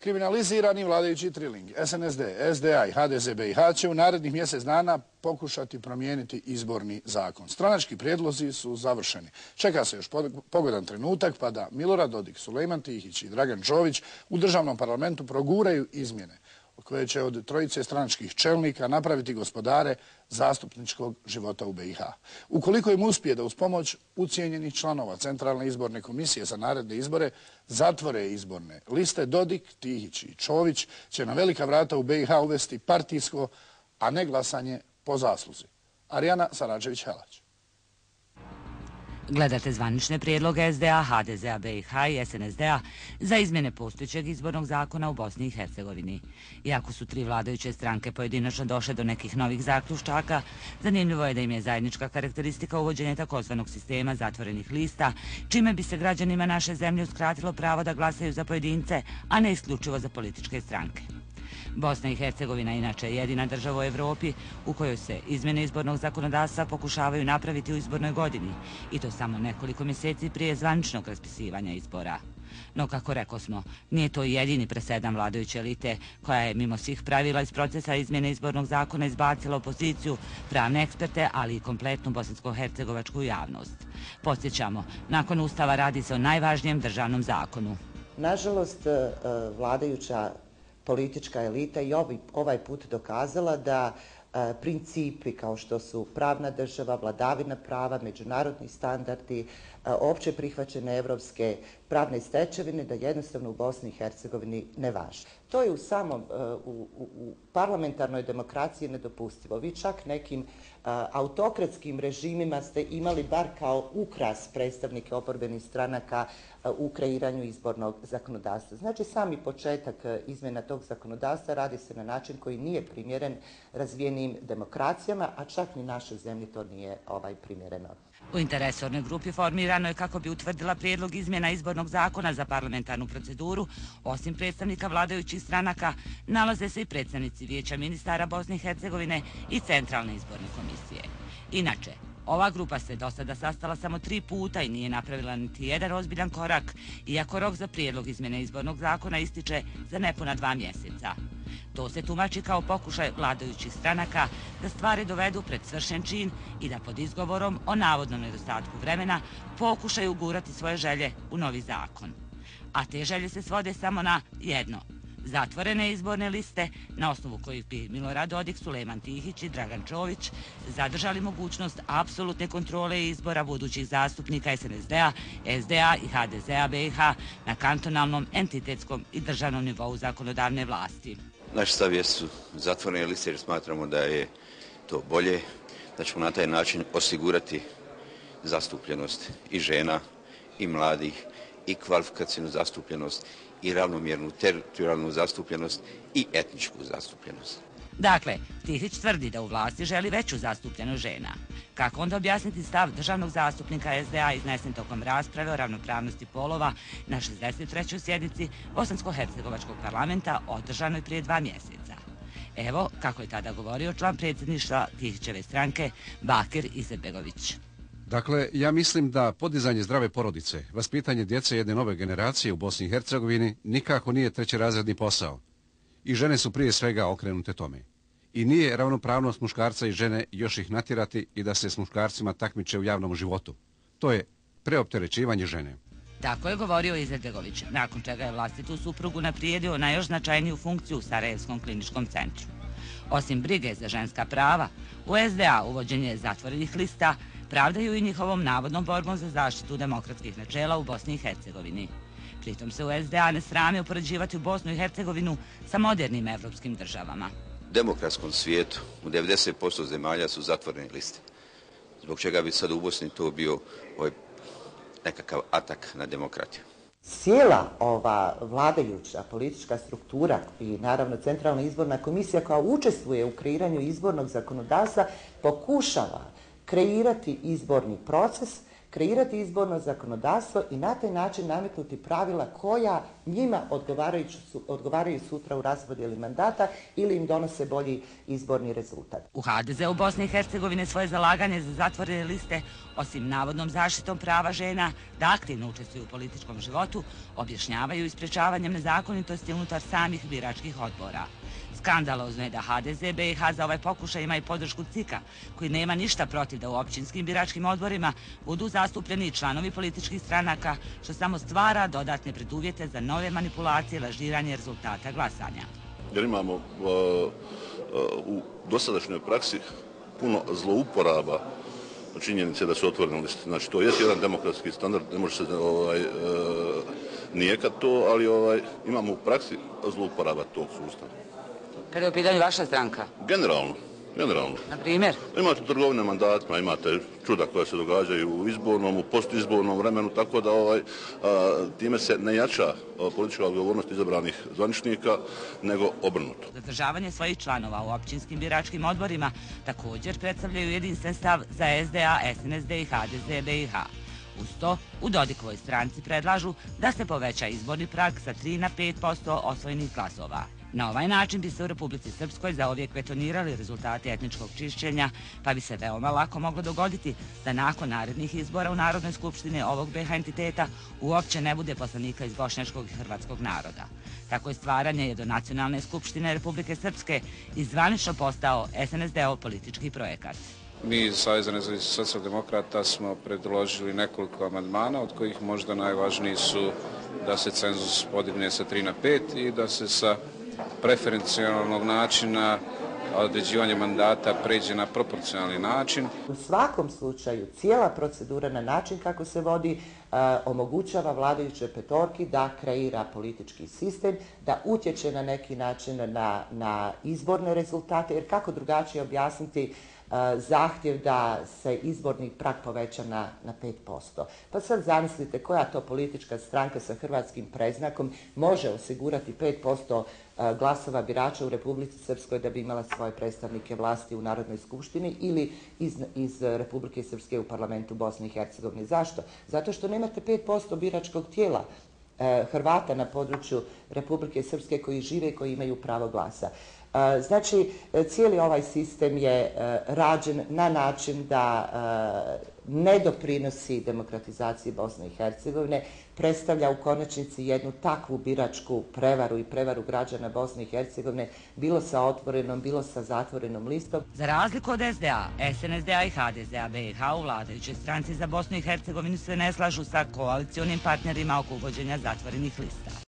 Kriminalizirani vladajući triling SNSD, SDA i HDZ BiH će u narednih mjesec dana pokušati promijeniti izborni zakon. Stranački prijedlozi su završeni. Čeka se još pogodan trenutak pa da Milorad Dodik, Sulejman Tihić i Dragan Čović u državnom parlamentu proguraju izmjene koje će od trojice stranačkih čelnika napraviti gospodare zastupničkog života u BiH. Ukoliko im uspije da uz pomoć ucijenjenih članova Centralne izborne komisije za naredne izbore zatvore izborne liste, Dodik, Tihić i Čović će na velika vrata u BiH uvesti partijsko, a ne glasanje po zasluzi. Arijana Sarađević-Helać. Gledate zvanične prijedloge SDA, HDZ-a BiH i SNSD-a za izmjene postojećeg izbornog zakona u Bosni i Hercegovini. Iako su tri vladajuće stranke pojedinačno došle do nekih novih zaključaka, zanimljivo je da im je zajednička karakteristika uvođenja takozvanog sistema zatvorenih lista, čime bi se građanima naše zemlje uskratilo pravo da glasaju za pojedince, a ne isključivo za političke stranke. Bosna i Hercegovina inače je jedina država u Evropi u kojoj se izmjene izbornog zakonodavstva pokušavaju napraviti u izbornoj godini i to samo nekoliko mjeseci prije zvaničnog raspisivanja izbora. No, kako rekosmo, nije to jedini presedan vladajuće elite koja je mimo svih pravila iz procesa izmjene izbornog zakona izbacila opoziciju, pravne eksperte, ali i kompletnu bosansko-hercegovačku javnost. Podsjećamo, nakon Ustava radi se o najvažnijem državnom zakonu. Nažalost, vladajuća politička elita i ovaj put dokazala da principi kao što su pravna država, vladavina prava, međunarodni standardi, opće prihvaćene evropske pravne stečevine da jednostavno u Bosni i Hercegovini ne važe. To je u parlamentarnoj demokraciji nedopustivo. Vi čak nekim autokratskim režimima ste imali bar kao ukras predstavnike oporbenih stranaka u kreiranju izbornog zakonodavstva. Znači, sami početak izmjena tog zakonodavstva radi se na način koji nije primjeren razvijenim demokracijama, a čak ni našoj zemlji to nije primjereno. U interresornoj grupi formirano je kako bi utvrdila prijedlog izmjena izbornog zakona za parlamentarnu proceduru. Osim predstavnika vladajućih stranaka, nalaze se i predstavnici Vijeća ministara Bosne i Hercegovine i Centralne izborne komisije. Inače, ova grupa se do sada sastala samo 3 puta i nije napravila niti jedan ozbiljan korak, iako rok za prijedlog izmjene izbornog zakona ističe za nepuna 2 mjeseca. To se tumači kao pokušaj vladajućih stranaka da stvari dovedu pred svršen čin i da pod izgovorom o navodnom nedostatku vremena pokušaju ugurati svoje želje u novi zakon. A te želje se svode samo na jedno: zatvorene izborne liste na osnovu kojih bi Milorad Dodik, Sulejman Tihić i Dragan Čović zadržali mogućnost apsolutne kontrole izbora budućih zastupnika SNSD-a, SDA i HDZ-a BiH na kantonalnom, entitetskom i državnom nivou zakonodavne vlasti. Naš stav jesu zatvorene liste jer smatramo da je to bolje, da ćemo na taj način osigurati zastupljenost i žena i mladih i kvalifikacijnu zastupljenost i ravnomjernu teritorijalnu zastupljenost i etničku zastupljenost. Dakle, Tihić tvrdi da u vlasti želi veću zastupljenost žena. Kako onda objasniti stav državnog zastupnika SDA iznesen tokom rasprave o ravnopravnosti polova na 63. sjednici Bosansko-hercegovačkog parlamenta održanoj prije 2 mjeseca? Evo kako je tada govorio član predsjedništva Tihićeve stranke Bakir Izetbegović. Dakle, ja mislim da podizanje zdrave porodice, vaspitanje djece jedne nove generacije u Bosni i Hercegovini nikako nije trećerazredni posao. I žene su prije svega okrenute tome. I nije ravnopravnost muškarca i žene još ih natjerati i da se s muškarcima takmiče u javnom životu. To je preopterećivanje žene. Tako je govorio Izetbegović, nakon čega je vlastitu suprugu naprijedio na još značajniju funkciju u Sarajevskom kliničkom centru. Osim brige za ženska prava, u SDA uvođenje zatvorenih lista pravdaju i njihovom navodnom borbom za zaštitu demokratskih načela u Bosni i Hercegovini. Pritom se u SDA ne srame upoređivati u Bosnu i Hercegovinu sa modernim evropskim državama. U demokratskom svijetu u 90% zemalja su zatvorene liste. Zbog čega bi sad u Bosni to bio nekakav atak na demokratiju. Cijela ova vladajuća politička struktura i naravno Centralna izborna komisija koja učestvuje u kreiranju izbornog zakonodavstva pokušava kreirati izborni proces kreirati izborno zakonodavstvo i na taj način nametnuti pravila koja njima odgovaraju sutra u raspodjeli mandata ili im donose bolji izborni rezultat. U HDZ-u Bosne i Hercegovine svoje zalaganje za zatvorene liste, osim navodnom zaštitom prava žena da aktivno učestvuju u političkom životu, objašnjavaju isprečavanjem nezakonitosti unutar samih biračkih odbora. Skandalozno je da HDZ BiH za ovaj pokušaj ima i podršku CIK-a, koji nema ništa protiv da u općinskim biračkim odborima budu zastupljeni i članovi političkih stranaka, što samo stvara dodatne preduvjete za nove manipulacije i lažiranje rezultata glasanja. Jer imamo u dosadašnjoj praksi puno zlouporaba činjenice da su otvorene liste. Znači, to je jedan demokratski standard, ne može se nijekat to, ali imamo u praksi zlouporaba tog sustava. Kada je u pitanju vaša stranka? Generalno. Na primjer? Imate trgovine mandatima, imate čuda koja se događaju u izbornom, u postizbornom vremenu, tako da time se ne jača politička odgovornost izabranih zvaničnika, nego obrnuto. Zadržavanje svojih članova u općinskim biračkim odborima također predstavljaju jedinstven stav za SDA, SNSD i HDZ BiH. Uz to, u Dodikovoj stranci predlažu da se poveća izborni prag sa 3 na 5% osvojenih glasova. Na ovaj način bi se u Republici Srpskoj zauvijek betonirali rezultati etničkog čišćenja, pa bi se veoma lako moglo dogoditi da nakon narednih izbora u Narodnoj skupštini ovog BiH entiteta uopće ne bude poslanika iz bošnjačkog i hrvatskog naroda. Tako je stvaranje jednonacionalne skupštine Republike Srpske i zvanično postao SNSD-ov politički projekat. Mi iz Saveza nezavisnih socijaldemokrata smo predložili nekoliko amandmana, od kojih možda najvažniji su da se cenzus podigne sa 3 na 5 i da se sa preferencijalnog načina određivanje mandata pređe na proporcionalni način. U svakom slučaju cijela procedura na način kako se vodi omogućava vladajućoj petorki da kreira politički sistem, da utječe na neki način na izborne rezultate, jer kako drugačije objasniti zahtjev da se izborni prag poveća na 5%. Pa sad zamislite koja to politička stranka sa hrvatskim predznakom može osigurati 5% glasova birača u Republici Srpskoj da bi imala svoje predstavnike vlasti u Narodnoj skupštini ili iz Republike Srpske u parlamentu Bosne i Hercegovine. Zašto? Zato što nemate 5% biračkog tijela Hrvata na području Republike Srpske koji žive i koji imaju pravo glasa. Znači, cijeli ovaj sistem je rađen na način da ne doprinosi demokratizaciji Bosne i Hercegovine, predstavlja u konačnici jednu takvu biračku prevaru i prevaru građana Bosne i Hercegovine, bilo sa otvorenom, bilo sa zatvorenom listom. Za razliku od SDA, SNSD-a i HDZ-a BiH u vladajućoj stranci za Bosnu i Hercegovinu se ne slažu sa koalicionim partnerima oko uvođenja zatvorenih lista.